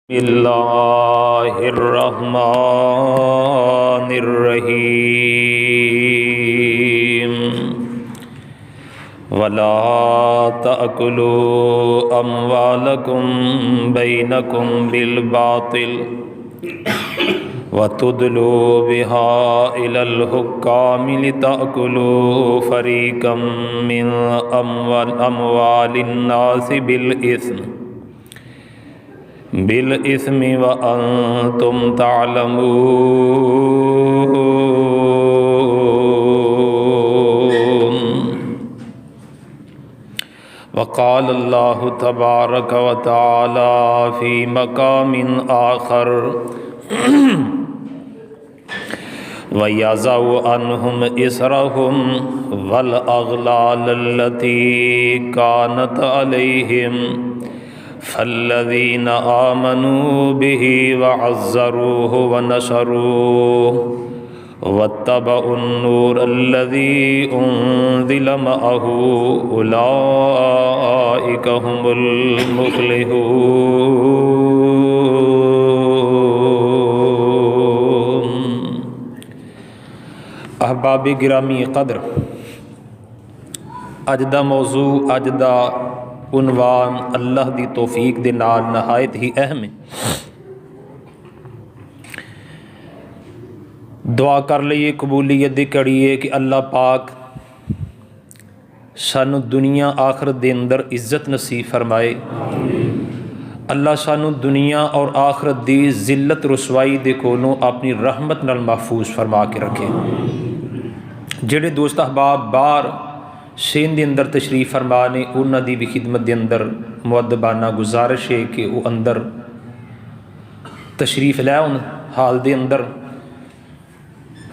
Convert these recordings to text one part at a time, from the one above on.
اللہ الرحمن الرحیم ولا تأکلوا اموالکم بینکم بالباطل وتدلوا بها إلى الحكام لتأكلوا فريقا من أموال الناس بالإثم وأنتم تعلمون وقال الله تبارك وتعالى في مقام آخر وَيَضَعُ عَنْهُمْ إِصْرَهُمْ وَالْأَغْلَالَ الَّتِي كَانَتْ عَلَيْهِمْ فَالَّذِينَ آمَنُوا بِهِ وَعَزَّرُوهُ وَنَصَرُوهُ وَاتَّبَعُوا النُّورَ الَّذِي أُنزِلَ مَعَهُ أُولَئِكَ هُمُ الْمُفْلِحُونَ۔ احباب گرامی قدر، اج دا موضوع، اج دا عنوان اللہ دی توفیق دے نال نہایت ہی اہم ہے۔ دعا کر لئیے قبولیت دی کڑیے کہ اللہ پاک سانو دنیا آخرت دے اندر عزت نصیب فرمائے۔ اللہ سانو دنیا اور آخرت دی ذلت رسوائی دے کولوں اپنی رحمت نال محفوظ فرما کے رکھے۔ جڑے دوست احباب باہر سین دے اندر تشریف فرما نے، انہاں دی بھی خدمت دے اندر مؤدبانہ گزارش ہے کہ وہ اندر تشریف لے ان حال دے اندر۔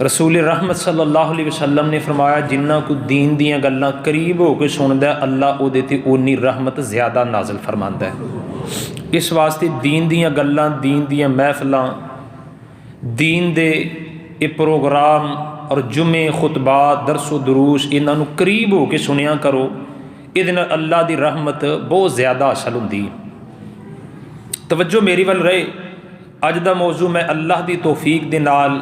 رسول رحمت صلی اللہ علیہ وسلم نے فرمایا جنہ کو دین دیاں گلاں قریب ہو کے سندا ہے، اللہ او دے تے اونی رحمت زیادہ نازل فرماندا ہے۔ اس واسطے دین دیاں گلاں، دین دیاں محفلاں، دین دے اے پروگرام اور جمعے، خطبات، درس و دروس انہاں نوں قریب ہو کے سنیا کرو، ادھے نال اللہ دی رحمت بہت زیادہ حاصل ہوندی۔ توجہ میری ول رہے، اج دا موضوع میں اللہ دی توفیق دے نال،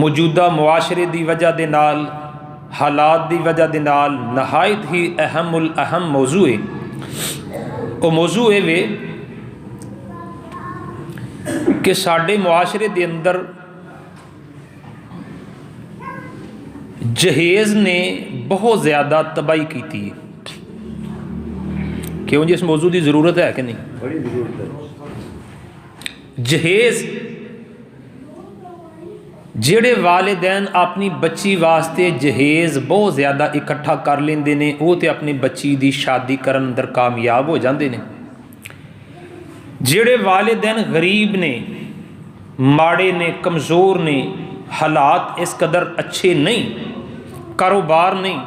موجودہ معاشرے دی وجہ دے نال، حالات دی وجہ دے نال نہایت ہی اہم الاہم موضوع ہے۔ وہ موضوع ہے وے کہ ساڈے معاشرے دے اندر جہیز نے بہت زیادہ تباہی کیتی ہے۔ کیوں جی اس موضوع دی ضرورت ہے کہ نہیں؟ بڑی ضرورت ہے۔ جہیز جڑے والدین اپنی بچی واسطے جہیز بہت زیادہ اکٹھا کر لیندے نے، وہ تے اپنی بچی دی شادی کرن اندر کامیاب ہو جاندے نے۔ جڑے والدین غریب نے، ماڑے نے، کمزور نے، حالات اس قدر اچھے نہیں، کاروبار نہیں،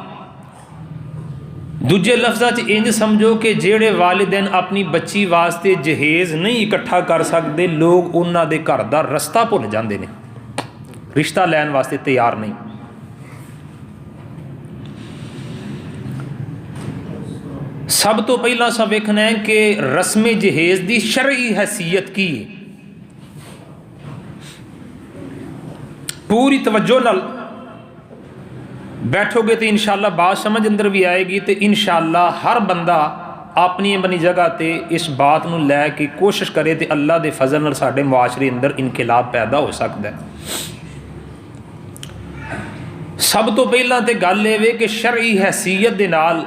دوجے لفظاں چ انج سمجھو کہ جڑے والدین اپنی بچی واسطے جہیز نہیں اکٹھا کر سکتے، لوگ انہاں دے گھر دا رستہ بھول جاندے نے، رشتہ لین واسطے تیار نہیں۔ سب تو پہلا سا ویکھنا ہے کہ رسم جہیز دی شرعی حیثیت کی ہے۔ پوری توجہ نال بیٹھو گے تو انشاءاللہ بات سمجھ اندر بھی آئے گی، تو انشاءاللہ ہر بندہ اپنی اپنی جگہ تے اس بات نو لے کے کوشش کرے تو اللہ دے فضل نال ساڈے معاشرے اندر انقلاب پیدا ہو سکتا ہے۔ سب تو پہلا تے گل یہ کہ شرعی حیثیت دے نال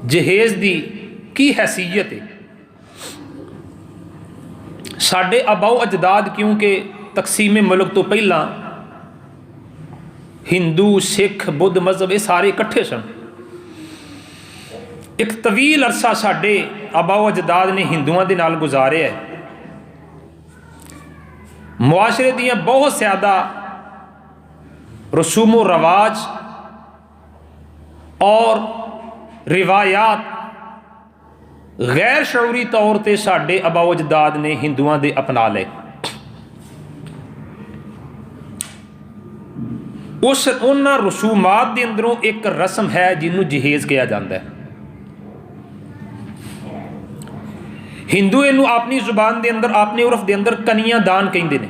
جہیز دی کی حیثیت ہے۔ ساڈے آباؤ اجداد کیونکہ تقسیم ملک تو پہلا ہندو، سکھ، بدھ مذہب یہ سارے اکٹھے سن۔ ایک طویل عرصہ ساڈے آباؤ اجداد نے ہندوؤں دے نال گزاریا ہے۔ معاشرے دیاں بہت زیادہ رسوم و رواج اور روایات غیر شعوری طور تے ساڈے آباؤ اجداد نے ہندوؤں دے اپنا لے۔ اس انہاں رسومات دے اندروں ایک رسم ہے جنوں جہیز کہا جاتا ہے۔ ہندو اینو اپنی زبان دے اندر اپنے عرف دے اندر کنیاں دان کہندے نے.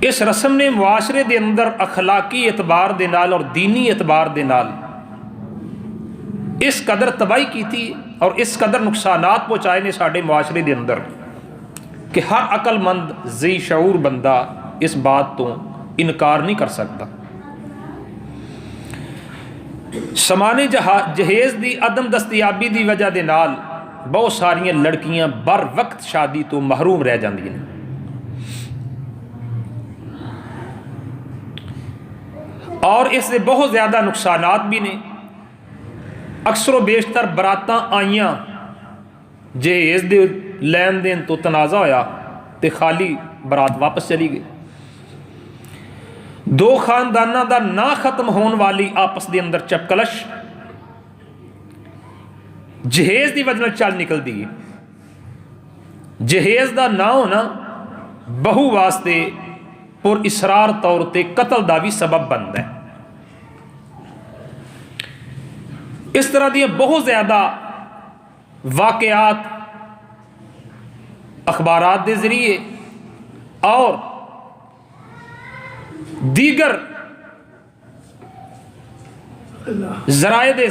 اس رسم نے معاشرے دے اندر اخلاقی اعتبار دے نال اور دینی اعتبار دے نال اس قدر تباہی کی تھی اور اس قدر نقصانات پہنچائے نے ساڈے معاشرے دے اندر کہ ہر عقل مند ذی شعور بندہ اس بات تو انکار نہیں کر سکتا. سمانے جہیز دی عدم دستیابی دی وجہ دے نال بہت ساریاں لڑکیاں بر وقت شادی تو محروم رہ جاندیاں نے. اور اس سے بہت زیادہ نقصانات بھی نے. اکثر و بیشتر براتاں آئیاں جہیز دے لین دین تو تنازع ہویا تے خالی برات واپس چلی گئی. دو خاندانہ دا نہ ختم ہون والی آپس دے اندر چپکلش جہیز دی وجہ چل نکل دی. جہیز دا نہ ہونا بہو واسطے پر اسرار طور تے قتل دا بھی سبب بنتا ہے. اس طرح دی بہت زیادہ واقعات اخبارات دے ذریعے اور دیگر ذرائع دے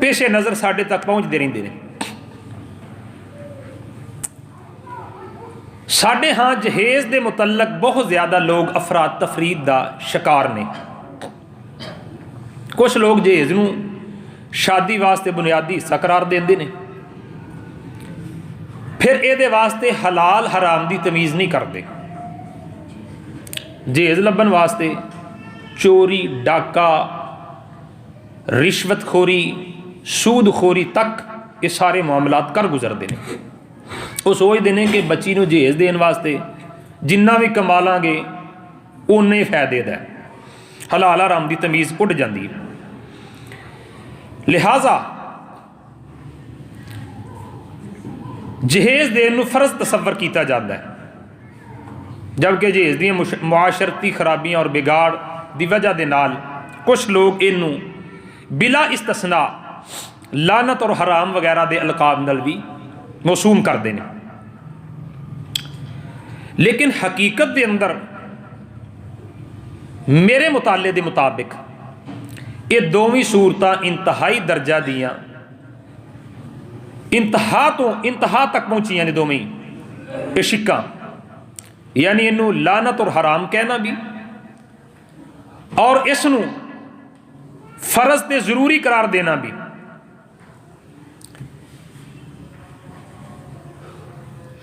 پیش نظر ساڈے تک پہنچتے رہتے ہیں. ساڈے ہاں جہیز دے متعلق بہت زیادہ لوگ افراد تفرید دا شکار نے. کچھ لوگ جہیز نوں شادی واسطے بنیادی حصہ قرار دیندے نے، پھر اے دے واسطے حلال حرام دی تمیز نہیں کرتے. جہیز لبن واسطے چوری، ڈاکہ، رشوت خوری، سود خوری تک یہ سارے معاملات کر گزرتے ہیں. وہ سوچتے ہیں کہ بچی نو جہیز دین واسطے جنہ بھی کما لاں گے اونے فائدے دا ہے. حلال حرام دی تمیز اٹھ جاندی ہے. لہذا جہیز دین نو فرض تصور کیتا جاتا ہے، جبکہ جہیز دی معاشرتی خرابیاں اور بگاڑ دی وجہ دے نال کچھ لوگ انہوں بلا استثناء لعنت اور حرام وغیرہ دے القاب نال بھی موسوم کر دینے. لیکن حقیقت دے اندر میرے مطالعے دے مطابق یہ دوویں صورتاں انتہائی درجہ دیاں انتہا تک پہنچیاں نے دوویں یہ شکاں، یعنی انہوں لعنت اور حرام کہنا بھی اور اس نو فرض تے ضروری قرار دینا بھی.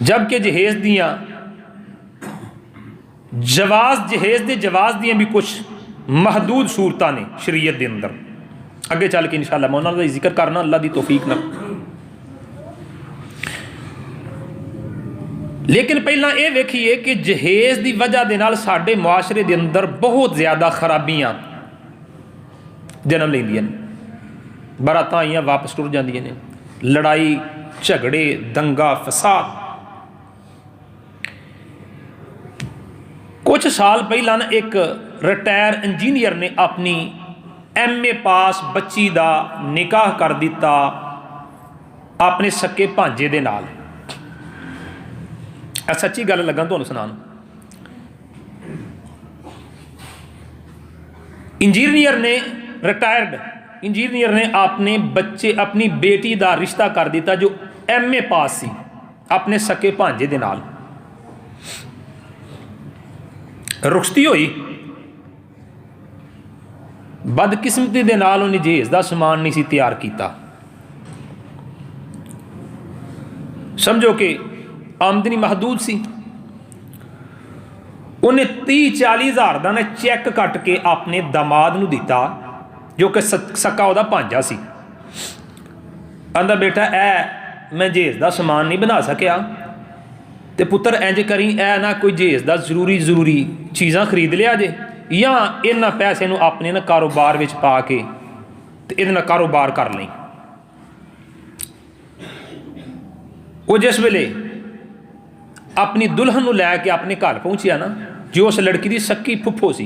جبکہ جہیز دیاں جہیز دے جواز دیاں بھی کچھ محدود صورتاں نے شریعت دے اندر. اگے چل کے انشاءاللہ میں انہاں دا ذکر کرنا اللہ دی توفیق نال. لیکن پہلا یہ ویکھیے کہ جہیز دی وجہ دے نال ساڈے معاشرے دے اندر بہت زیادہ خرابیاں جنم لیندیاں نے. براتاں آئیاں واپس ٹر جاندیاں نے، لڑائی جھگڑے دنگا فساد. کچھ سال پہلا نا ایک ریٹائر انجینئر نے اپنی ایم اے پاس بچی دا نکاح کر دیتا اپنے سکے بھانجے دے نال. سچی گل لگا تمہیں سنان. انجینئر نے ریٹائرڈ انجینئر نے اپنی بیٹی دا رشتہ کر دیتا جو ایم اے پاس سی اپنے سکے بھانجے دے نال. رخصتی ہوئی، بدقسمتی دے نال انہیں جہیز دا سامان نہیں سی تیار کیتا. سمجھو کہ آمدنی محدود سی. انہیں 30-40 ہزار دا چیک کٹ کے اپنے داماد نو دیتا جو کہ سکا وہ بھانجا سی. آندا بیٹا میں جہیز دا سامان نہیں بنا سکیا تے پتر انج کری نہ کوئی جہیز دا ضروری چیزاں خرید لیا جے یا انہاں پیسے نو اپنے کاروبار وچ پا کے تے ادھے کاروبار کر لیں. وہ جس ویلے اپنی دلہن نو لے کے اپنے گھر پہنچیا نا جو اس لڑکی دی سکی پھپھو سی،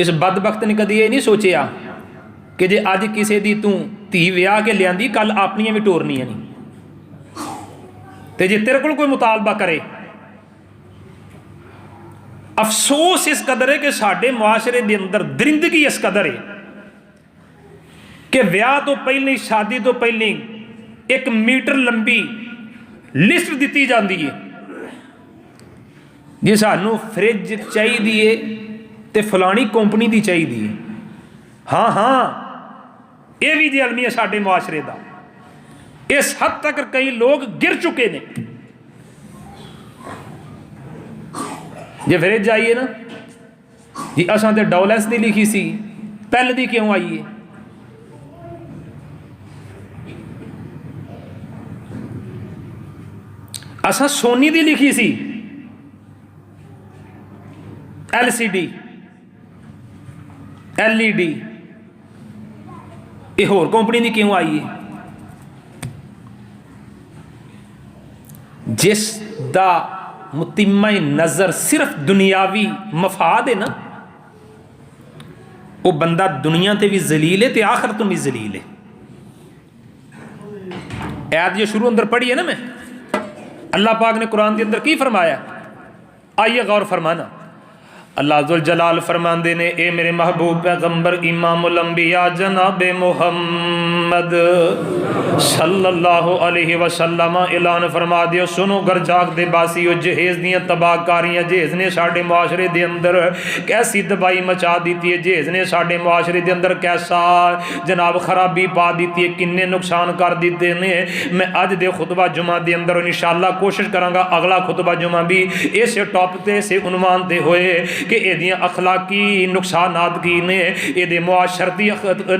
اس بدبخت نے کدی یہ نہیں سوچیا کہ جے اج کسی دی تو دھی ویاہ کے لیاندی کل اپنیاں بھی ٹورنیاں نہیں، تے جے تیرے کول کوئی مطالبہ کرے۔ افسوس اس قدر ہے کہ ساڈے معاشرے دے اندر درندگی اس قدر ہے کہ ویاہ تو پہلے، شادی تو پہلے 1 میٹر لمبی لسٹ دیتی جاندی ہے جی سانوں فریج چاہیے تے فلانی کمپنی دی چاہیے۔ ہاں ہاں یہ بھی جی المیہ ساڈے معاشرے دا، اس حد تک کئی لوگ گر چکے نے۔ جی فریج آئیے نا جی اساں تے ڈولس دی لکھی سی، پہل دی کیوں آئیے؟ اساں سونی دی لکھی سی LCD LED، یہ ہور کمپنی دی کیوں آئی ہے؟ جس دا متمہ نظر صرف دنیاوی مفاد ہے نا، وہ بندہ دنیا تے بھی ذلیل ہے تے آخر تو بھی ذلیل ہے۔ آیت جو شروع اندر پڑھی ہے نا میں، اللہ پاک نے قرآن کے اندر کی فرمایا؟ آئیے غور فرمانا۔ اللہ ذوالجلال فرماندے نے اے میرے محبوب پیغمبر امام الانبیاء جناب محمد صلی اللہ علیہ وسلم اعلان فرما دیو، سنو گر جاگ دے باسیو، جہیز دیاں تباہ کاریاں جہیز نے ساڑھے معاشرے دے اندر کیسی دبائی مچا دیتی ہے، جہیز نے ساڑھے معاشرے دے اندر کیسا جناب خرابی پا دیتی ہے، کنے نقصان کر دیتے نے۔ میں آج دے خطبہ جمعہ دے اندر انشاءاللہ کوشش کروں گا اگلا خطبہ جمعہ بھی اس ٹاپ تے سے عنوان دے ہوئے کہ اے دیاں اخلاقی نقصانات کی نے، اے دے معاشرتی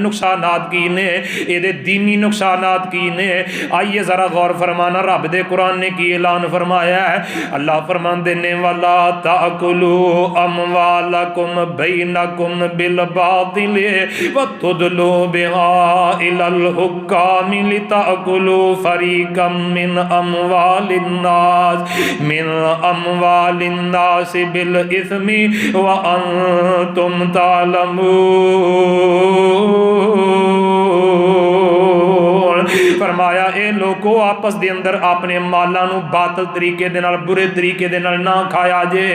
نقصانات کی نے، اے دے دینی نقصانات کی نے۔ آئیے ذرا غور فرمانا، رب دے قرآن نے کی اعلان فرمایا ہے۔ اللہ فرمان دینے والا تَأْكُلُوا أَمْوَالَكُمْ بَيْنَكُمْ بِالْبَاطِلِ وَتُدْلُوا بِهَا إِلَى الْحُكَّامِ لِتَأْكُلُوا فَرِيقًا مِّنْ أَمْوَالِ النَّاسِ بِالْإِثْمِ وَأَنْتُمْ تَعْلَمُونَ۔ فرمایا اے لوگو آپس دے اندر اپنے مالانو باطل طریقے دے نال، برے طریقے دے نال نہ کھایا جے،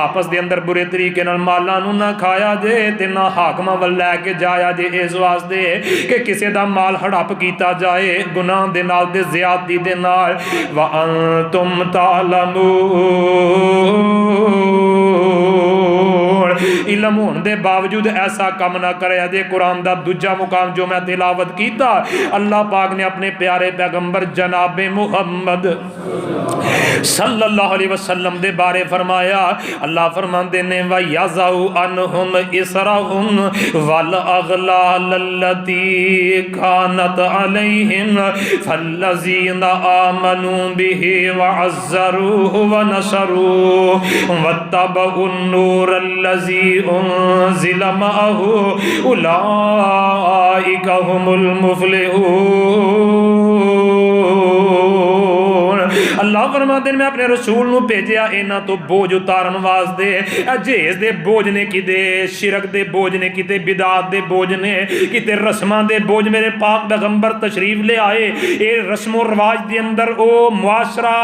آپس دے اندر برے طریقے نال مالانو نہ کھایا جے تے نہ حاکمہ ول لے کے جایا جے، اس واسطے کہ کسے دا مال ہڑپ کیتا جائے گناہ دے نال تے زیادتی دے نال۔ وَأَنْتُمْ تَعْلَمُونَ، علم ہون دے باوجود ایسا کم نہ کرے جے۔ قرآن دا دوجا مقام جو میں تلاوت کیتا، اللہ پاک نے اپنے پیارے پیغمبر جناب محمد صلی اللہ علیہ وسلم دے بارے فرمایا۔ اللہ فرماندے نے وَيَضَعُ عَنْهُمْ إِصْرَهُمْ وَالْأَغْلَالَ الَّتِي كَانَتْ عَلَيْهِمْ فَالَّذِينَ آمَنُوا بِهِ وَعَزَّرُوهُ وَنَصَرُوهُ وَاتَّبَعُوا النُّورَ الَّذِي أُنزِلَ مَعَهُ أُولَئِكَ هُمُ الْمُفْلِحُونَ۔ اللہ فرماتے ہیں میں اپنے رسول نو بھیجیا انہاں تو بوجھ اتارن واسطے۔ جہیز دے بوجھ نے کیتے شرک دے بوجھ نے کیتے بدعات دے بوجھ نے کیتے رسماں دے بوجھ میرے پاک پیغمبر تشریف لے آئے۔ اے رسم و رواج دے اندر او معاشرہ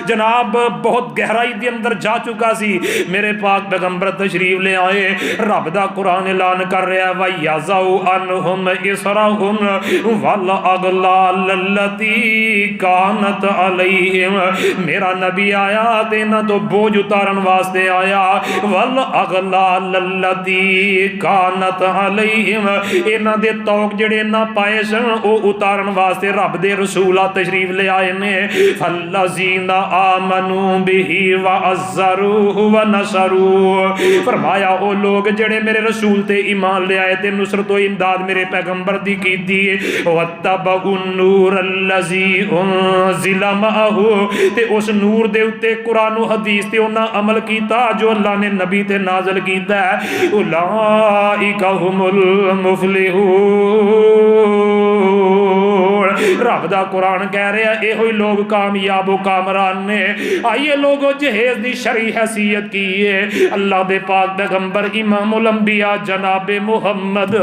جناب بہت گہرائی دے اندر جا چکا سی، میرے پاک پیغمبر تشریف لے آئے۔ رب دا قرآن اعلان کر رہا ہے وَيَضَعُ عَنْهُمْ إِصْرَهُمْ وَالْأَغْلَالَ الَّتِي كَانَتْ عَلَيْهِمْ۔ میرا نبی آیا تینا تو بوجھ اتارن واسطے آیا۔ وَالْأَغْلَالَ الَّتِي كَانَتْ عَلَيْهِمْ، اینا دے توق جڑے نہ پائے سن او اتارن واسطے رب دے رسولہ تشریف لے آئے نے۔ فَالَّذِينَ آمَنُوا بِهِ وَعَزَّرُوهُ وَنَصَرُوهُ، فرمایا او لوگ جڑے میرے رسول تے ایمان لے آئے تے نصرت و امداد میرے پیغمبر دی کی دی۔ وَاتَّبَعُوا النُّورَ الَّذِي أُنزِلَ مَعَهُ، تے اس نور دے اتے قرآن و حدیث تے انہاں عمل کیتا جو اللہ نے نبی تے نازل کیتا ہے۔ اولئک هم المفلحون، رب دا قرآن کہہ رہا ہے یہ لوگ کامیاب و کامران نے. آئیے لوگوں جہیز دی شرعی حیثیت کی ہے. اللہ دے پاک پیغمبر امام الانبیاء جناب محمد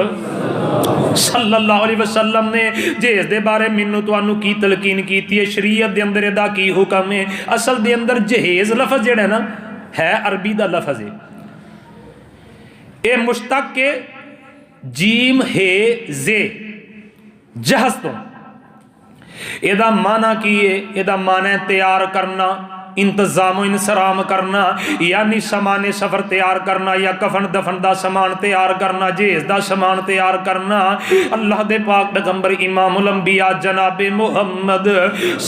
صلی اللہ علیہ وسلم نے جہیز دے بارے منو توانو کی تلقین کیتی ہے. شریعت دے اندر ادا کی حکم ہے. اصل دے اندر جہیز لفظ جڑا ہے نا ہے عربی دا لفظ ہے. اے مشتق کے جیم ہے زے جہز تو ادا معنی کی ہے. ادا معنی تیار کرنا انتظام و انسرام کرنا یعنی سامان سفر تیار کرنا یا کفن دفن دا سامان تیار کرنا جہیز دا سامان تیار کرنا. اللہ دے پاک پیغمبر امام الانبیاء جناب محمد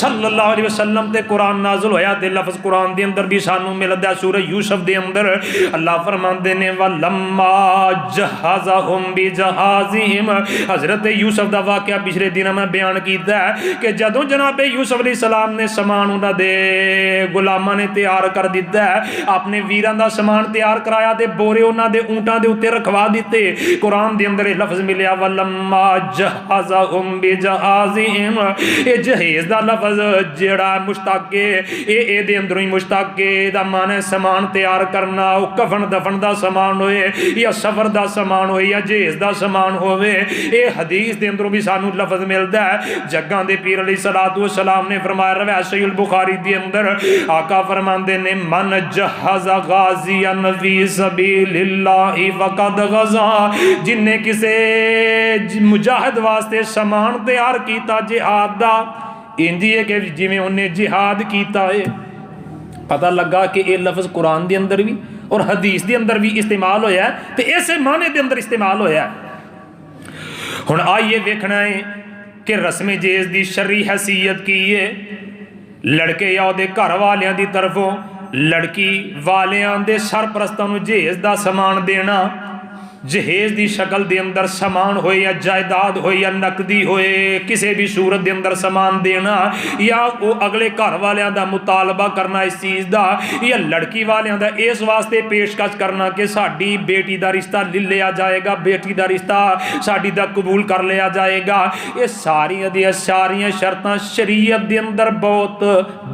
صلی اللہ علیہ وسلم تے قرآن نازل ہویا تے لفظ قرآن دے اندر بھی سانو ملدا سورہ یوسف دے اندر اللہ فرماندے نے وَلَمَّا جَهَّزَهُمْ بِجَهَازِهِمْ. حضرت یوسف دا واقعہ پچھلے دنوں میں بیان کیتا ہے کہ جدوں جناب یوسف علیہ السلام نے سامان انہاں دے غلاماں نے تیار کر دیتا ہے اپنے ویران دا سامان تیار کرایا تے بورے انہاں دے اونٹاں دے اوتے رکھوا دیتے. قرآن دے اندر یہ لفظ ملیا وَلَمَّا جَهَّزَهُمْ بِجَهَازِهِمْ. یہ جہیز دا لفظ جڑا مشتق ہے اے دے اندروں ہی مشتق ہے. دا معنی سامان تیار کرنا او کفن دفن دا سامان ہوئے یا سفر دا سامان ہوئے یا جہیز دا سامان ہوئے. اے حدیث دے اندروں بھی سانو لفظ ملدا ہے. جگاں دے پیر علیہ الصلوۃ والسلام نے فرمایا روایت صحیح البخاری دے اندر آقا فرماندے نے من جہز غازیا فی سبیل اللہ فقد غزا. جن نے کسے مجاہد واسطے سامان تیار کیتا جہاد دا انجی ہے کہ جویں انہیں جہاد کیتا ہے. پتہ لگا کہ یہ لفظ قرآن دے اندر بھی اور حدیث دے اندر بھی استعمال ہویا ہے تے ایسے معنی دے اندر استعمال ہویا ہے. ہن آئیے دیکھنا ہے کہ رسم جہیز دی شرعی حیثیت کی ہے. لڑکے یا دے گھر والیاں دی طرفوں لڑکی والیاں دے سرپرستاں نوں جہیز دا سامان دینا. جہیز دی شکل دے اندر سامان ہوئے یا جائیداد ہوئے یا نقدی ہوئے کسی بھی صورت دے اندر سامان دینا یا وہ اگلے گھر والیاں دا مطالبہ کرنا اس چیز دا یا لڑکی والیاں دا اس واسطے پیشکش کرنا کہ ساڈی بیٹی دا رشتہ لے لیا جائے گا بیٹی دا رشتہ ساڈی دا قبول کر لیا جائے گا. یہ ساریاں شرطاں شریعت دے اندر بہت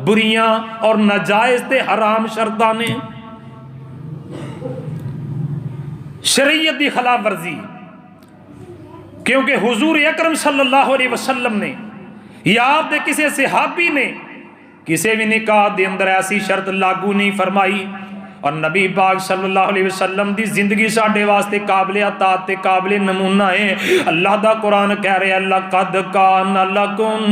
بریاں اور ناجائز تے حرام شرطاں نے. شریعت دی خلاف ورزی کیونکہ حضور اکرم صلی اللہ علیہ وسلم نے یا آپ دے کسی صحابی نے کسی بھی نکاح دے اندر ایسی شرط لاگو نہیں فرمائی. اور نبی پاک صلی اللہ علیہ وسلم دی زندگی ساڈے واسطے قابل اطاعت تے قابل نمونہ ہے. اللہ دا قرآن کہہ رہے لقد کان لکم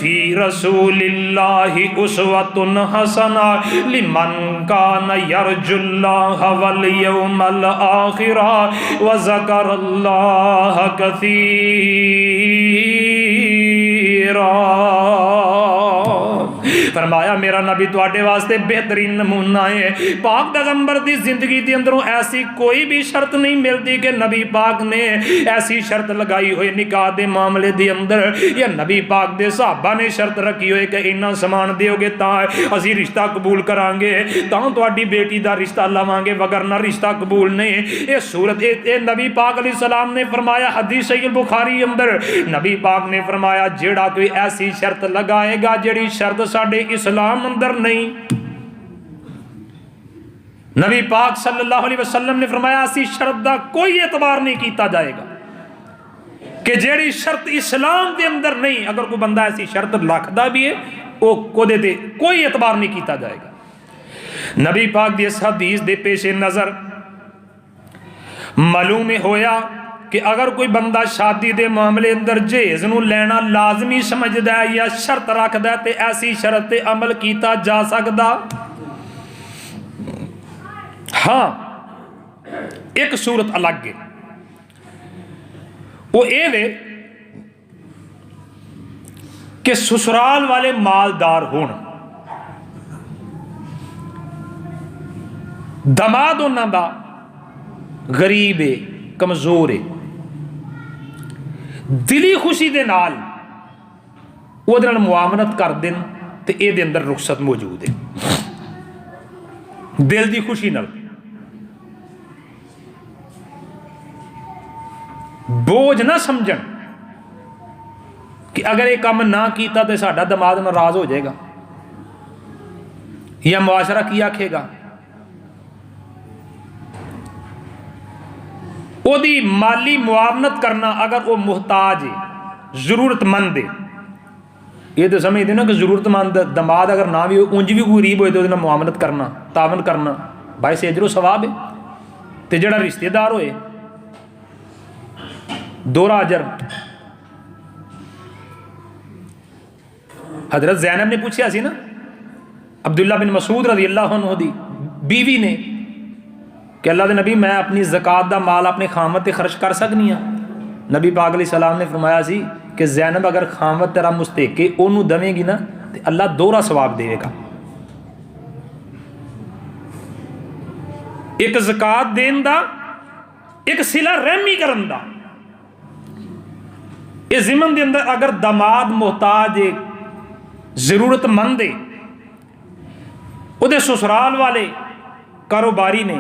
فی رسول اللہ اسوۃ حسنہ لمن کان یرجو اللہ والیوم الآخر وذکر اللہ کثیرا. فرمایا میرا نبی تواڈے واسطے بہترین نمونہ ہے. پاک پیغمبر دی زندگی دے اندروں ایسی کوئی بھی شرط نہیں ملتی کہ نبی پاک نے ایسی شرط لگائی ہوئے نکاح دے معاملے دے اندر یا نبی پاک دے صحابہ نے شرط رکھی ہوئے کہ اتنا سامان دیو گے تاں اسی رشتہ قبول کران گے تاں تواڈی بیٹی دا رشتہ لواں گے وگرنہ رشتہ قبول نہیں. یہ صورت اے نبی پاک علیہ السلام نے فرمایا حدیث صحیح البخاری اندر نبی پاک نے فرمایا جیڑا کوئی ایسی شرط لگائے گا جیڑی شرط ساڈے اسلام اندر نہیں. نبی پاک صلی اللہ علیہ وسلم نے فرمایا ایسی شرط دا کوئی اعتبار نہیں کیتا جائے گا کہ جیڑی شرط اسلام دے اندر نہیں. اگر کوئی بندہ ایسی شرط لکھدا بھی ہے وہ کودے دے کوئی اعتبار نہیں کیتا جائے گا. نبی پاک دی اس حدیث دے پیش نظر معلوم ہویا کہ اگر کوئی بندہ شادی دے معاملے اندر جہیز نو لینا لازمی سمجھدا ہے یا شرط رکھدا ہے تے ایسی شرط تے عمل کیتا جا سکدا. ہاں ایک صورت الگ ہے وہ اے وے کہ سسرال والے مالدار ہون دماد انہاں دا غریب ہے کمزور ہے دلی خوشی دے نال وہ دے نال معاملت کر دین تے اے دے اندر رخصت موجود ہے. دل دی خوشی نال بوجھ نہ سمجھن کہ اگر یہ کام نہ کیتا تو ساڈا دماد ناراض ہو جائے گا یا معاشرہ کی آکھے گا. وہ دی مالی معاونت کرنا اگر وہ محتاج ہے ضرورت مند ہے. یہ تو سمجھتے نا کہ ضرورت مند دماد اگر نہ بھی انج بھی کوئی غریب ہوئے تو وہ معاونت کرنا تعاون کرنا باعث اجر و ثواب ہے. تو جڑا رشتہ دار ہوئے دوہرا اجر. حضرت زینب نے پوچھا سی نا عبداللہ بن مسعود رضی اللہ عنہ دی بیوی نے کہ اللہ دے نبی میں اپنی زکات دا مال اپنے خامد تے خرچ کر سکنی ہاں. نبی پاک علیہ السلام نے فرمایا سی کہ زینب اگر خامد تیرا مستحق ہے اونوں دیں گی نا تو اللہ دوہرا ثواب دے گا. ایک زکات دین دا ایک صلہ رحمی کرن دا. اس ضمن دے اندر اگر دماد محتاج ہے ضرورت مند ہے وہ دے سسرال والے کاروباری نے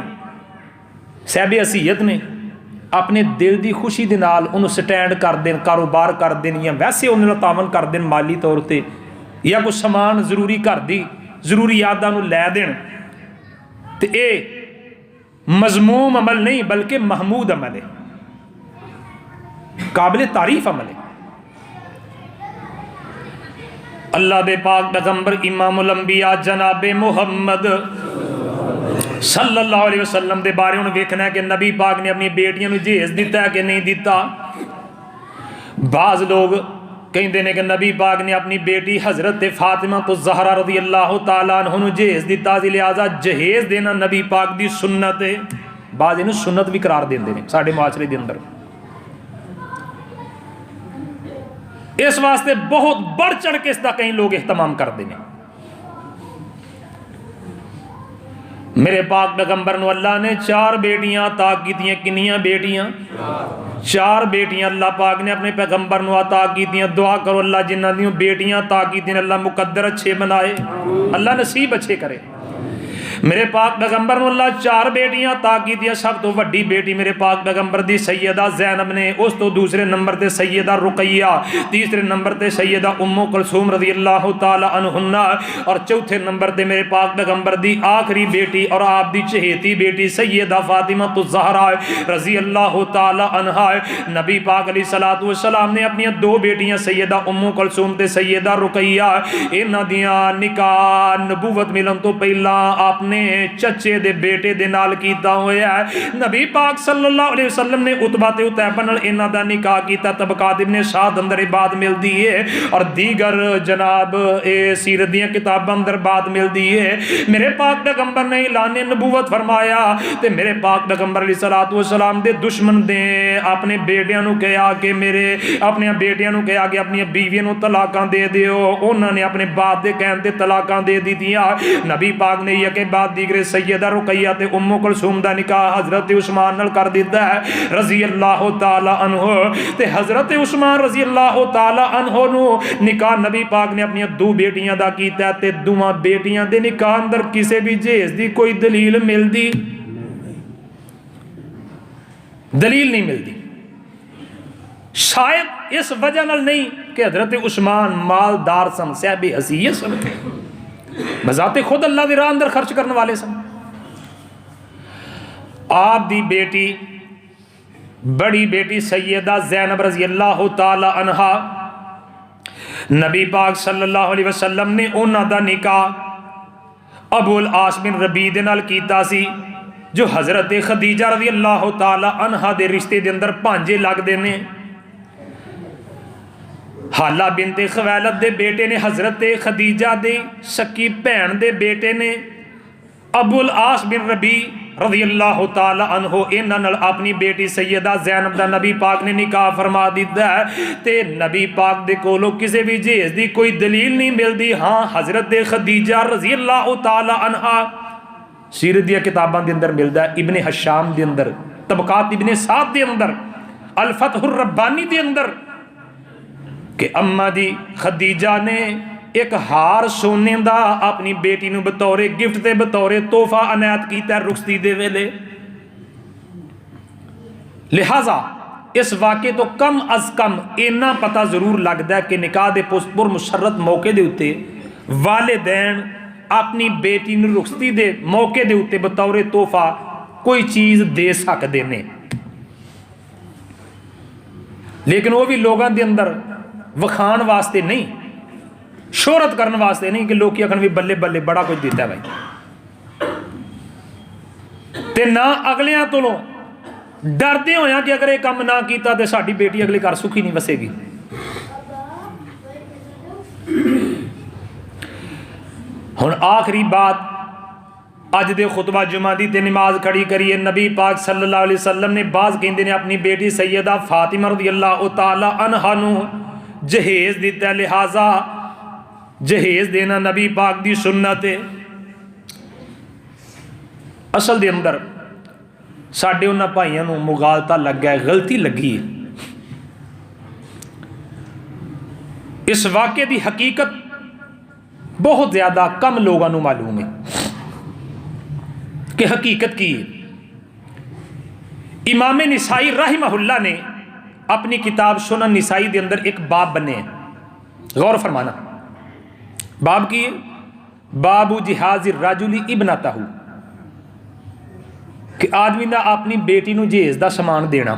صاحب حیثیت نے اپنے دل دی خوشی دے نال انہوں سٹینڈ کر دین کاروبار کر دین یا ویسے انہوں تعاون کر دین مالی طور تے یا کوئی سامان ضروری کر دی ضروری یاداں نوں لے دین تے اے مذموم عمل نہیں بلکہ محمود عمل ہے قابل تعریف عمل ہے. اللہ دے پاک پیغمبر امام الانبیاء جناب محمد صلی اللہ علیہ وسلم دے بارے انہوں دیکھنا ہے کہ نبی پاک نے اپنی بیٹیاں میں جہیز دیتا ہے کہ نہیں دیتا. بعض لوگ کہیں دینے کہ نبی پاک نے اپنی بیٹی حضرت فاطمہ تو زہرہ رضی اللہ تعالیٰ عنہ جہیز دیتا سی لہذا جہیز دینا نبی پاک دی سنت ہے. بعض انہوں سنت بھی قرار دیں دینے ساڑھے معاشرے دے اندر. اس واسطے بہت بڑھ چڑھ کے اس دا کہیں لوگ اہتمام کر دینے. میرے پاک پیغمبر نو اللہ نے 4 بیٹیاں عطا کی تھیں. کنیاں بیٹیاں 4 بیٹیاں اللہ پاک نے اپنے پیغمبر نو عطا کی تھیں. دعا کرو اللہ جنہ دیوں بیٹیاں عطا کی تھیں اللہ مقدر اچھے بنائے اللہ نصیب اچھے کرے. میرے پاک پیغمبر نو اللہ 4 بیٹیاں عطا کی تھیں. سب تو وڈی بیٹی میرے پاک پیغمبر دی سیدہ زینب نے, اس تو دوسرے نمبر تے سیدہ رقیہ, تیسرے نمبر تے سیدہ ام کلثوم رضی اللہ تعالی عنہن, اور چوتھے نمبر تے میرے پاک پیغمبر دی آخری بیٹی اور آپ دی چہیتی بیٹی سیدہ فاطمہ الزہرا رضی اللہ تعالی عنہا. نبی پاک علیہ الصلوۃ والسلام نے اپنی 2 بیٹیاں سیدہ ام کلثوم تے سیدہ رقیہ انہاں دیاں نکاح نبوت ملن تو پہلا آپ نے چچے دے بیٹے دے نال کیتا ہویا ہے. نبی پاک صلی اللہ علیہ وسلم نے عتبہ تے عتیبہ نال انہاں دا نکاح کیتا. طبقات ابن سعد اندر بات ملدی ہے اور دیگر جناب سیرت دیاں کتاباں اندر بات ملدی ہے. میرے پاک پیغمبر نے اعلان نبوت فرمایا تے میرے پاک پیغمبر علیہ الصلوۃ والسلام دے دشمن دے اپنے بیٹیاں نو کہا کہ میرے اپنی بیٹیاں نو کہا کہ اپنی بیویاں نو طلاقاں دے دیو. انہاں نے اپنے باپ دے کہن تے طلاقاں دے دتیاں. نبی پاک نے یہ کہ دیگر سیدہ رقیہ تے ام کلثوم دا نکاح حضرت عثمان نال کر دیتا ہے رضی اللہ تعالی عنہ. تے حضرت عثمان رضی اللہ تعالی عنہ نو نکاح نبی پاک نے اپنی 2 بیٹیاں دا کیتا تے دوواں بیٹیاں دے نکاح اندر کسے بھی جہیز دی کوئی دلیل ملدی دلیل نہیں ملدی. شاید اس وجہ نال نہیں کہ حضرت عثمان مالدار سن صاحب حیثیت سن بذات خود اللہ دی راہ اندر خرچ کرنے والے سن. آپ دی بیٹی بڑی بیٹی سیدہ زینب رضی اللہ تعالی عنہا نبی پاک صلی اللہ علیہ وسلم نے انہاں دا نکاح ابو العاص بن ربیع دے نال کیتا سی جو حضرت خدیجہ رضی اللہ تعالی عنہا دے رشتے دے اندر پانجے لگ دے نے. حالہ بنت خویلد دے بیٹے نے حضرت خدیجہ دے سکی بہن دے بیٹے نے ابو العاص بن ربیع رضی اللہ تعالی عنہ انہاں نال اپنی بیٹی سیدہ زینب دا نبی پاک نے نکاح فرما دیتا ہے. تے نبی پاک دے کولو کسے بھی جہیز دی کوئی دلیل نہیں ملدی. ہاں حضرت خدیجہ رضی اللہ تعالی عنہا سیرت دیا کتاباں دے اندر ملدا ہے, ابن حشام دے اندر, طبقات ابن سعد دے اندر, الفتح الربانی دے اندر کہ اماں دی خدیجہ نے ایک ہار سونے دا اپنی بیٹی نو بطور گفٹ تے بطور تحفہ عنایت کیتا ہے رخصتی دے ویلے. لہذا اس واقعے تو کم از کم اینا پتہ ضرور لگتا ہے کہ نکاح دے پر مسرت موقع دے اتے والدین اپنی بیٹی نو رخصتی دے موقع دے اتے بطور تحفہ کوئی چیز دے سکتے ہیں، لیکن وہ بھی لوگوں دے اندر وکھان واسطے نہیں، شہرت کرنے واسطے نہیں کہ لوگ آخر بھی بلے بلے بڑا کچھ دیتا ہے بھائی، تے نہ اگلیاں تو ڈردے ہویا کہ اگر یہ کام نہ کیتا تو ساری بیٹی اگلے گھر سکھی نہیں وسے گی۔ ہن آخری بات اج دے خطبہ جمعہ دی تے نماز کھڑی کریے، نبی پاک صلی اللہ علیہ وسلم نے بعض کہندے نے اپنی بیٹی سیدہ فاطمہ رضی اللہ تعالی عنہا نو جہیز دیتا ہے، لہذا جہیز دینا نبی پاک دی سنت ہے۔ اصل دے اندر ساڈے انہاں بھائیاں نو مغالطہ لگ گیا، غلطی لگی ہے۔ اس واقعے دی حقیقت بہت زیادہ کم لوگوں نو معلوم ہے کہ حقیقت کی ہے۔ امام نسائی رحمہ اللہ نے اپنی کتاب سنن نسائی دے اندر ایک باب بنے ہیں، غور فرمانا، باب کی باب جہاز الرجل ابنتہ، کہ آدمی دا اپنی بیٹی نو جہیز دا سامان دینا،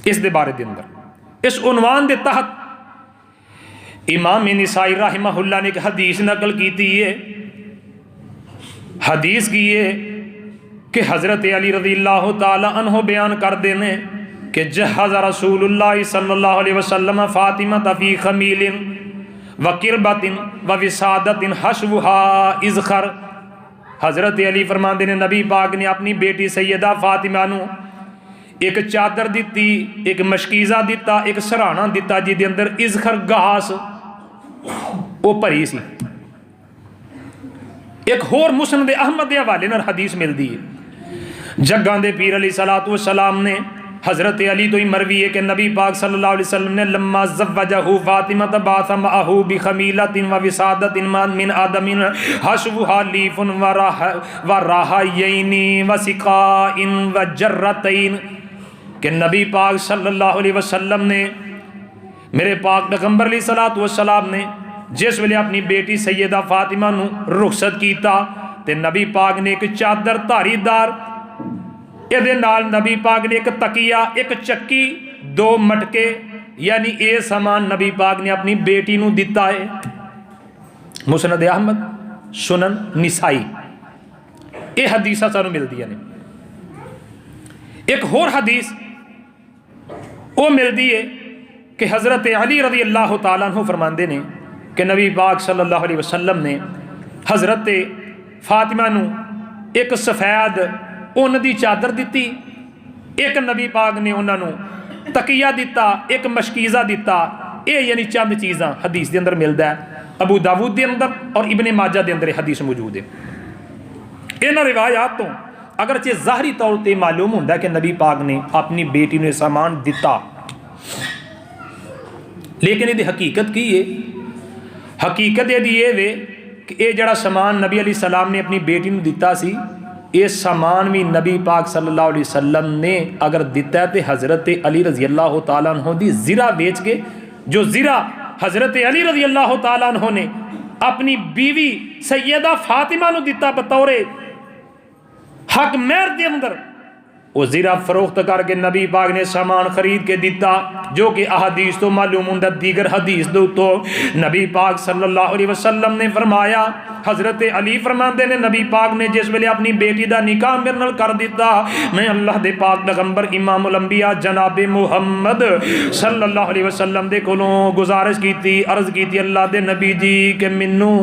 اس دے بارے دے اندر اس عنوان دے تحت امام نسائی رحمہ اللہ نے ایک حدیث نقل کیتی ہے۔ حدیث کی ہے کہ حضرت علی رضی اللہ تعالی عنہ بیان کر دینے کہ جہز رسول اللہ صلی اللہ علیہ وسلم فاطمہ فی خمیل وقربت ووسادت حشوها ازخر۔ حضرت علی فرماندے نے نبی پاک نے اپنی بیٹی سیدہ فاطمہ نو ایک چادر دیتی، ایک مشکیزہ دیتا، ایک سرانہ دیتا جی دے اندر ازخر گھاس وہ بھری سی۔ ایک ہور مسند احمد دے حوالے نال حدیث ملدی ہے، جگاں دے پیر علیہ الصلوۃ والسلام نے حضرت علی تو ہی مروی ہے کہ نبی پاک صلی اللہ علیہ وسلم نے لما زوجہ فاطمہ بعث معہ بخمیلۃ ووسادۃ من آدم حشوها لیف وراحیین وسقاء وجرتین، کہ نبی پاک صلی اللہ علیہ وسلم نے، میرے پاک پیغمبر علیہ الصلوۃ والسلام نے جس ویلے اپنی بیٹی سیدہ فاطمہ نو رخصت کیتا تے نبی پاک نے ایک چادر دھاری دار، یہ نال نبی پاک نے ایک تکیہ، ایک چکی، دو مٹکے، یعنی اے سامان نبی پاک نے اپنی بیٹی نو دیتا ہے۔ مسند احمد، سنن نسائی، یہ حدیثہ سانو مل دیا نے۔ ایک اور حدیث وہ مل دی ہے کہ حضرت علی رضی اللہ تعالیٰ عنہ فرماندے نے کہ نبی پاک صلی اللہ علیہ وسلم نے حضرت فاطمہ نو ایک سفید اون دی چادر دیتی، ایک نبی پاک نے انہاں نو تکیہ دیتا، ایک مشکیزہ دیتا، اے یعنی چند چیزاں حدیث دے اندر ملدا ہے۔ ابو داود دے اندر اور ابن ماجہ دے اندر حدیث موجود ہے۔ انہاں روایات تو اگرچہ ظاہری طور تے معلوم ہوندا ہے کہ نبی پاک نے اپنی بیٹی نو سامان دیتا، لیکن یہ حقیقت کی ہے؟ حقیقت یہ وے کہ یہ جڑا سامان نبی علیہ السلام نے اپنی بیٹی نو دیتا سی، یہ سامان بھی نبی پاک صلی اللہ علیہ وسلم نے اگر دیتا ہے تو حضرت علی رضی اللہ تعالیٰ عنہ دی زرہ بیچ کے، جو زرہ حضرت علی رضی اللہ تعالیٰ عنہ نے اپنی بیوی سیدہ فاطمہ نو دیتا بطور حق مہر دے اندر، وہ زرہ فروخت کر کے نبی پاک نے سامان خرید کے دیتا، جو کہ احادیث تو معلوم ہوں دیگر حدیث دو تو نبی پاک صلی اللہ علیہ وسلم نے فرمایا، حضرت علی فرماندے نے نبی پاک نے جس ویلے اپنی بیٹی دا نکاح میرے نال کر دیتا، میں اللہ دے پاک پیغمبر امام الانبیاء جناب محمد صلی اللہ علیہ وسلم دے کولوں گزارش کیتی، عرض کیتی اللہ دے نبی جی کہ منوں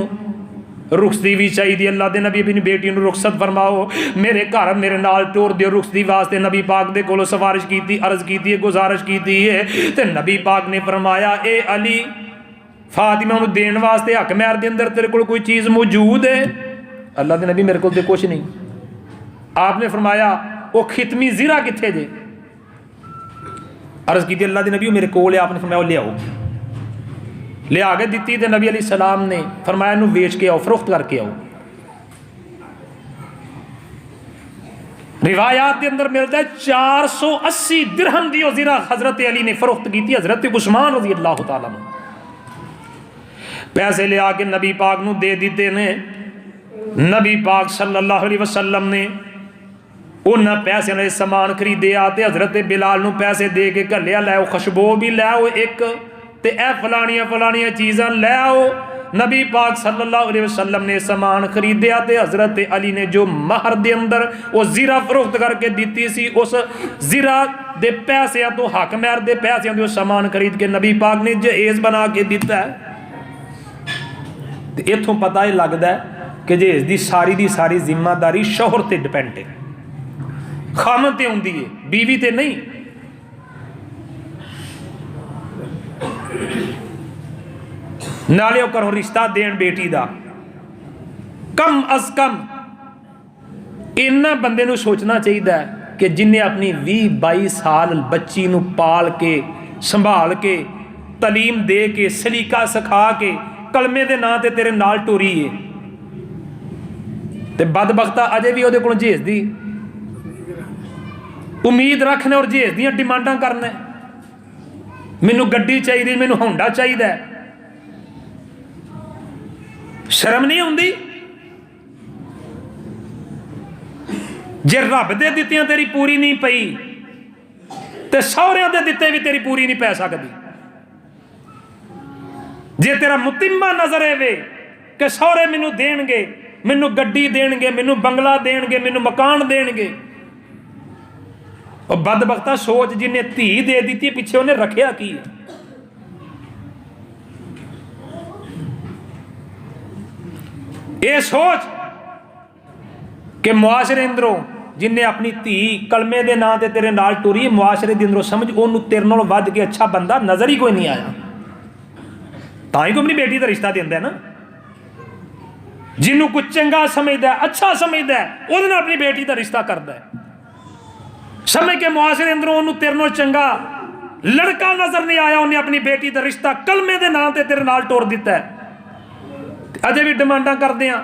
رخصتی بھی چاہیے، اللہ دے نبی اپنی بیٹی نو رخصت فرماؤ، میرے گھر میرے نال ٹور دیو رخصتی واسطے نبی پاک دے کولو سفارش کیتی، عرض کیتی ہے، گزارش کیتی ہے، تے نبی پاک نے فرمایا اے علی فاطمہ نو دین واسطے حق مہر دے اندر تیرے کول کوئی چیز موجود ہے؟ اللہ دے نبی میرے کول تے کچھ نہیں۔ آپ نے فرمایا وہ ختمی زرہ کتھے جے؟ عرض کیتی اللہ دے نبی میرے کول ہے، آپ نے فرمایا لے آؤ، لے آگے دیتی تے نبی علیہ السلام نے فرمایا انہوں بیچ کے آؤ، فروخت کر کے آؤ۔ روایات کے اندر ملتا ہے 480 درہم دی زرہ حضرت علی نے فروخت کی تھی حضرت عثمان رضی اللہ تعالیٰ عنہ. پیسے لے آ کے نبی پاک نو دے دیتے نے. نبی پاک صلی اللہ علیہ وسلم نے انہاں پیسے نے سامان خریدے آتے حضرت بلال نو پیسے دے کے گھلیا لے آؤ خوشبو بھی لے آؤ ایک تے اے فلانیاں چیزاں لے آؤ. نبی پاک صلی اللہ علیہ وسلم نے سامان خریدے آتے حضرت علی نے جو مہر دے اندر وہ زیرہ فروخت کر کے دیتی سی اس زیرہ دے پیسے تو حق مہر دے پیسے دے سامان خرید کے نبی پاک نے جہیز بنا کے دیتا ہے. اتوں پتہ ہی لگتا ہے کہ جہیز دی ساری ذمہ داری شوہر تے ڈپینڈ ہے خامن تے ہوندی ہے بیوی تے نہیں. نالے کرو رشتہ دین بیٹی دا کم از کم اینا بندے نو سوچنا چاہیے کہ جن نے اپنی 20-22 سال بچی نو پال کے سنبھال کے تعلیم دے کے سلیقہ سکھا کے کلمے دے نا تے تیرے نال ٹوری ہے تے بدبختہ اجے بھی وہ جہیز دی امید رکھنا اور جہیز دیاں ڈیمانڈاں کرنا مینو گڈی چاہیے مینو ہونڈا چاہیے. شرم نہیں ہوندی جے رب دے دتیاں تیری پوری نہیں پئی تے سہریاں دے دتے بھی تیری پوری نہیں پی سکتی. جے تیرا متمہ نظر ہے کہ سہرے مینو دین گے مینو گڈی دین گے مینو بنگلہ دین گے مینو مکان دین گے اور بدبختہ سوچ جن نے دھی دے دیتی پیچھے انہیں رکھیا کی ہے. اے سوچ کہ معاشرے اندروں جن نے اپنی دھی کلمے دے نا تے تیرے نال ٹوری معاشرے دے اندروں سمجھ انہوں تیرے نال ود کے اچھا بندہ نظر ہی کوئی نہیں آیا تاں ہی کوئی اپنی بیٹی دا رشتہ دیندا ہے نا. جنوں کچھ چنگا سمجھدا ہے اچھا سمجھدا ہے اودے نال اپنی بیٹی دا رشتہ کردا ہے. سمجھ کے معاشرے اندروں انہوں تیرے نال چنگا لڑکا نظر نہیں آیا انہیں اپنی بیٹی دا رشتہ کلمے دے نا تے تیرے نال ٹور دیتا ہے. اجے بھی ڈیمانڈاں کردے ہیں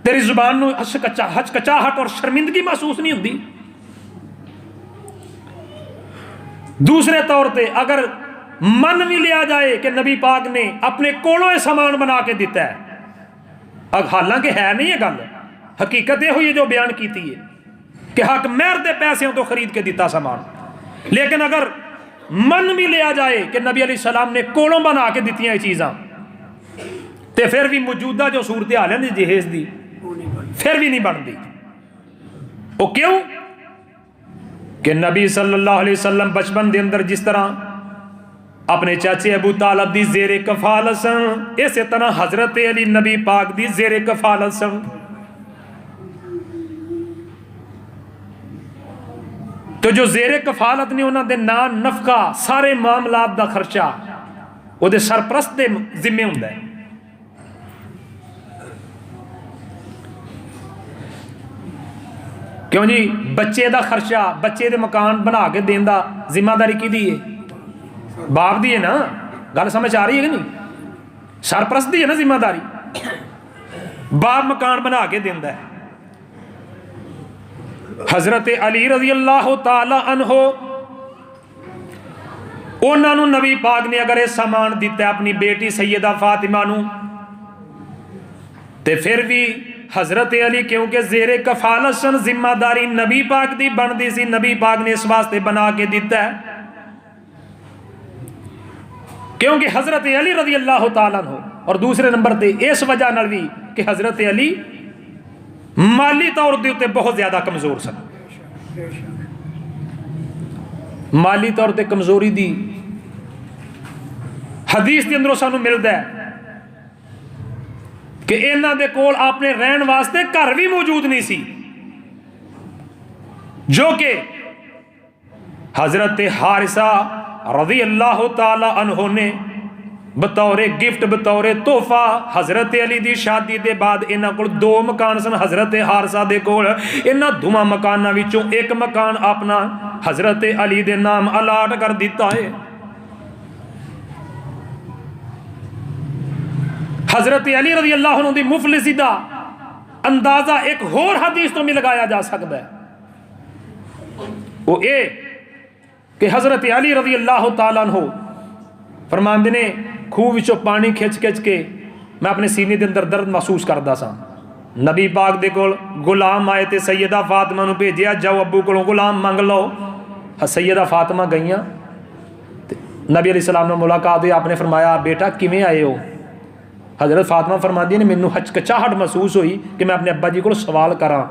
تیری زبان نو ہچکچاہٹ اور شرمندگی محسوس نہیں ہوندی. دوسرے طور پہ اگر من بھی لیا جائے کہ نبی پاک نے اپنے کولوں سامان بنا کے دیتا ہے حالانکہ ہے نہیں یہ گل حقیقت یہ ہوئی ہے جو بیان کیتی ہے کہ حق مہر دے پیسے تو خرید کے دیتا سامان. لیکن اگر من بھی لیا جائے کہ نبی علیہ السلام نے کولوں بنا کے دیتی ہیں چیزاں تے پھر بھی موجودہ جو صورتحال ہے جہیز دی پھر بھی نہیں بنتی. وہ کیوں کہ نبی صلی اللہ علیہ وسلم بچپن دے اندر جس طرح اپنے چاچے ابو طالب دی زیر کفالت سن اسی طرح حضرت علی نبی پاک دی زیر کفالت سن. تو جو زیر کفالت نے انہوں دے نان نفقہ سارے معاملات دا خرچہ وہ دے سرپرست دے ذمہ ہوندا ہے. کیوں جی بچے دا خرچہ بچے دے مکان بنا کے دین دا ذمہ داری کی دی ہے باپ دی ہے نا. گل سمجھ آ رہی ہے کہ نہیں سرپرست دی ہے نا ذمہ داری. باپ مکان بنا کے دیندا ہے. حضرت علی رضی اللہ تعالی عنہ انہوں نے نبی پاک نے اگر یہ سامان دیتا ہے اپنی بیٹی سیدہ فاطمہ نو تے پھر بھی حضرت علی کیونکہ زیر کفالت سن ذمہ داری نبی پاک دی بندی سی نبی پاک نے اس واسطے بنا کے دیتا ہے کیونکہ حضرت علی رضی اللہ تعالیٰ عنہ اور دوسرے نمبر تے اس وجہ نال بھی کہ حضرت علی مالی طور دے بہت زیادہ کمزور سن. مالی طور تے کمزوری دی حدیث کے اندروں سانو ملتا ہے کہ انہاں دے کول اپنے رہن واسطے گھر بھی موجود نہیں سی جو کہ حضرت حارثہ رضی اللہ تعالی عنہ نے بطور گفٹ بطور تحفہ حضرت علی دی شادی دے بعد انہاں کول 2 مکان سن. حضرت حارثہ دے کول انہاں 2 مکاناں وچوں ایک مکان اپنا حضرت علی دے نام الاٹ کر دیتا ہے. حضرت علی رضی اللہ عنہ دی مفلسی دا اندازہ ایک ہور حدیث تو میں لگایا جا سکتا ہے، وہ اے کہ حضرت علی رضی اللہ تعالیٰ عنہ فرماندے نے خوہ وچوں پانی کھچ کھچ کے میں اپنے سینے دے اندر درد محسوس کردا سا، نبی پاک دے کول غلام آئے تے سیدہ فاطمہ نو بھیجیا جاؤ ابو کولوں غلام منگ لو۔ سیدہ فاطمہ گئیاں، نبی علیہ السلام نے ملاقات ہوئی، آپ نے فرمایا بیٹا کیویں آئے ہو؟ حضرت فاطمہ فرماندی نے مینوں ہچکچاہٹ محسوس ہوئی کہ میں اپنے ابا جی کو سوال کراں،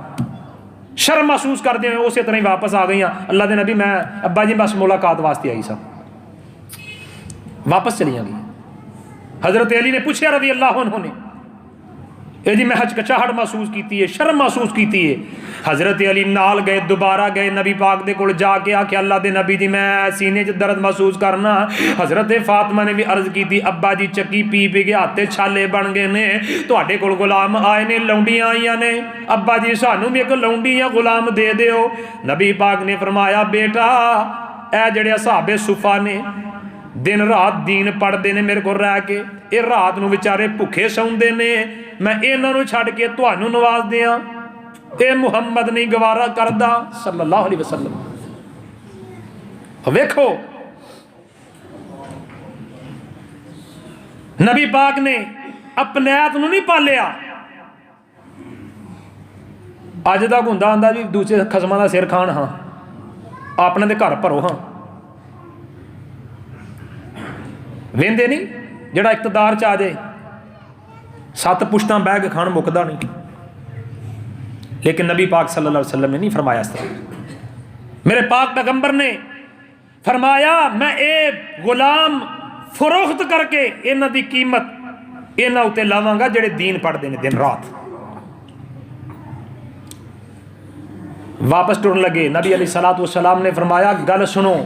شرم محسوس کردے ہوئے اسی طرح ہی واپس آ گئی۔ اللہ دے نبی میں ابا جی بس ملاقات واسطے آئی سا، واپس چلی گئی۔ حضرت علی نے پوچھا رضی اللہ عنہ نے، اے جی میں ہچکچاہٹ محسوس کیتی ہے، شرم محسوس کیتی ہے۔ حضرت علی نال گئے، دوبارہ گئے نبی پاک دے کول جا کے آکھیا اللہ دے نبی جی میں سینے چ درد محسوس کرنا۔ حضرت فاطمہ نے بھی عرض کی تھی ابا جی چکی پی پی کے ہاتھے چھالے بن گئے نے، تواڈے کول غلام آئے نے، لونڈیاں آئیاں نے، ابا جی سانوں بھی ایک لونڈی یا غلام دے دیو۔ نبی پاک نے فرمایا بیٹا اے جڑے اصحاب صفا نے دن رات دین پڑھتے ہیں میرے کو رہ کے، یہ رات نو بیچارے بھوکے سوندے نے، میں انہاں نو چھڈ کے تانوں نواز دیاں، اے محمد نہیں گوارا کردا صلی اللہ علیہ وسلم۔ ویکھو نبی پاک نے اپنے آپ نو نہیں پالیا، اج تک ہوندا ہوندا جی دوسرے خصماں دا سر کھان ہاں، اپنے دے گھر بھرو ہاں، ویندے نہیں جڑا اقتدار چ آ جائے 7 پشتاں بہ کے کھان مکدا نہیں۔ لیکن نبی پاک صلی اللہ علیہ وسلم نے نہیں فرمایا اس طرح، میرے پاک پیغمبر نے فرمایا میں اے غلام فروخت کر کے انہاں دی قیمت انہاں اتے لاواں گا جڑے دین پڑھتے ہیں دن رات۔ واپس ٹرن لگے، نبی علیہ الصلوۃ والسلام نے فرمایا گل سنو،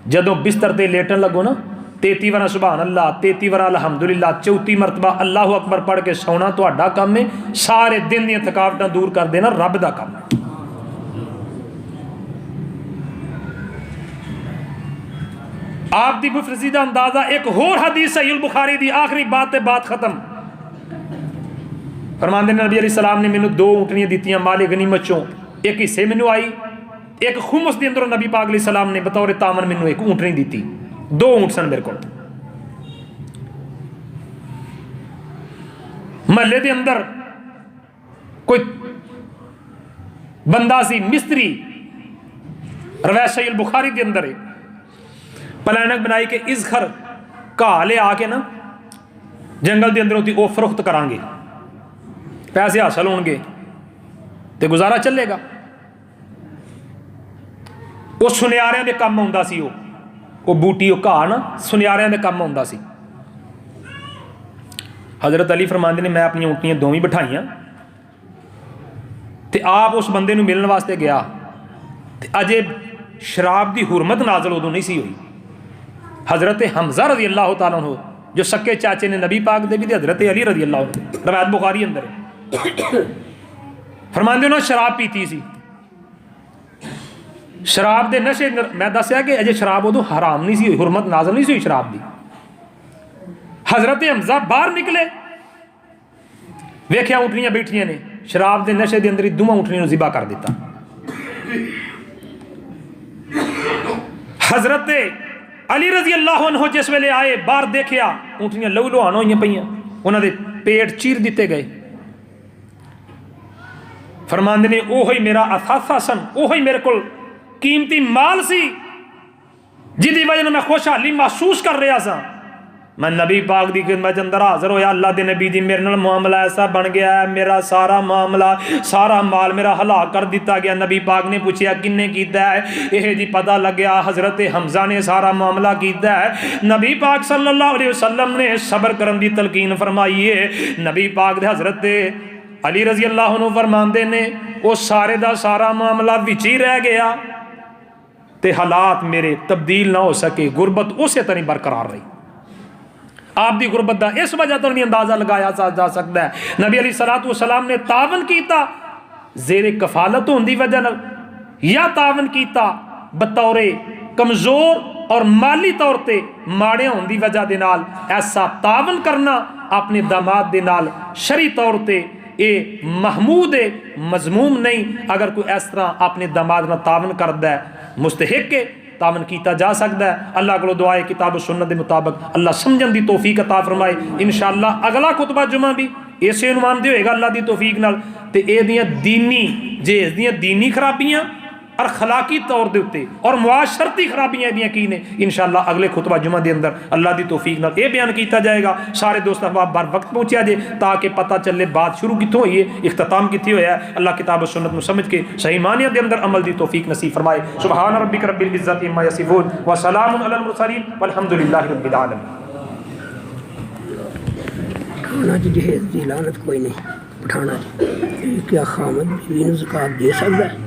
جدوں بستر تے لیٹن لگو نا 33 وار سبحان اللہ، 33 وار الحمدللہ، 34 مرتبہ اللہ اکبر پڑھ کے سونا تہاڈا کام ہے، سارے دن دیاں تھکاوٹاں دور کر دینا رب دا کام ہے۔ آپ دی مفرزیدہ اندازہ ایک اور حدیث صحیح البخاری دی آخری بات تے بات ختم، فرماندے نے نبی علیہ السلام نے مینوں 2 اونٹنیاں دتیاں مال غنیمت چوں، ایک حصے مینوں آئی، ایک خمس دے اندر نبی پاک علیہ السلام نے بطور تامن مینوں ایک اونٹنی دیتی، 2 اونٹ سن میرے کو۔ محلے دے اندر کوئی بندہ سی مستری، روایت صحیح البخاری دے اندر ہے، پلانک بنائی کہ ازخر گھا لے آ کے نا جنگل دے اندر ہوتی وہ فروخت کران گے، پیسے حاصل ہون گے تے گزارا چلے گا۔ وہ سنیاریاں دے کم ہوندا سی، وہ بوٹی وہ گھا نا سنیاریاں دے کم ہوندا سی۔ حضرت علی فرماندے نے میں اپنی اونٹیاں دوویں بٹھائیاں تے آپ اس بندے نو ملن واسطے گیا تے اجے شراب دی حرمت نازل ادوں نہیں سی ہوئی۔ حضرت حمزہ رضی اللہ تعالیٰ عنہ جو سکے چاچے نے نبی پاک دے بھی تے حضرت علی رضی اللہ عنہ، روایت بخاری اندر ہے، فرماندے انہوں نے شراب پیتی سی، شراب دے نشے میں دسیا کہ اجے شراب ادو حرام نہیں سی ہوئی، حرمت نازل نہیں سی ہوئی شراب دی۔ حضرت حمزہ باہر نکلے، ویکھیا اونٹنیاں بیٹھیاں نے، شراب دے نشے دے اندر ہی 2 اونٹنیاں نوں ذبح کر دیتا۔ حضرت علی رضی اللہ عنہ جس ویلے آئے باہر دیکھیا اونٹنیاں لہو لہان ہوئیاں پیاں، انہاں دے پیٹ چیر دیتے گئے۔ فرماندے نے اوہی میرا اثاثہ سن، اوہی میرے کول قیمتی مال سی جدی وجہ میں خوشحالی محسوس کر رہا سا۔ میں نبی پاک دی خدمت اندر حاضر ہویا، اللہ دے نبی جی میرے نال معاملہ ایسا بن گیا ہے، میرا سارا معاملہ سارا مال میرا ہلاک کر دیتا گیا۔ نبی پاک نے پوچھیا کنے کیتا ہے؟ یہ جی پتہ لگ گیا حضرت حمزہ نے سارا معاملہ کیتا ہے۔ نبی پاک صلی اللہ علیہ وسلم نے صبر کرن دی تلقین فرمائی ہے۔ نبی پاک دے حضرت علی رضی اللہ عنہ فرماندے نے وہ سارے دا سارا معاملہ وچ ہی رہ گیا تے حالات میرے تبدیل نہ ہو سکے، غربت اسی طرح برقرار رہی۔ آپ دی غربت دا اس وجہ تو نہیں اندازہ لگایا جا سکتا ہے۔ نبی علیہ الصلوۃ والسلام نے تعاون کیتا زیر کفالت ہون دی وجہ یا تعاون کیتا بطور کمزور اور مالی طور تے ماڑے ہون دی وجہ دے نال۔ ایسا تعاون کرنا اپنے داماد دے نال شرعی طور تے یہ محمود ہے، مذموم نہیں۔ اگر کوئی اس طرح اپنے داماد نہ تعاون کرتا ہے مستحق ہے، تعاون کیتا جا سکتا ہے۔ اللہ کو دعا ہے کتاب و سنت دے مطابق اللہ سمجھن دی توفیق عطا فرمائے۔ انشاءاللہ اگلا خطبہ جمعہ بھی اسے عنوان دے ہوئے گا اللہ دی توفیق نال، تے اے دیاں دینی جہیز دیاں دینی خرابیاں اور اخلاقی طور دے اتے اور معاشرتی خرابیاں دیاں کی نے، انشاءاللہ اگلے خطبہ جمعہ دے اندر اللہ دی توفیق نال اے بیان کیتا جائے گا۔ سارے دوست احباب بار وقت پہنچیا جے تاکہ پتہ چلے بات شروع کتوں ہوئی ہے، اختتام کتھی ہویا ہے۔ اللہ کتاب و سنت نو سمجھ کے صحیح معنی دے اندر عمل دی توفیق نصیب فرمائے۔ سبحان ربک رب العزت عما یصفون وسلام علی المرسلین والحمدللہ رب العالمین۔ کھانا جی جہیز دی لعنت کوئی نہیں، پٹھانا جی کیا خامد بیوی نو زکات دے سکتا ہے؟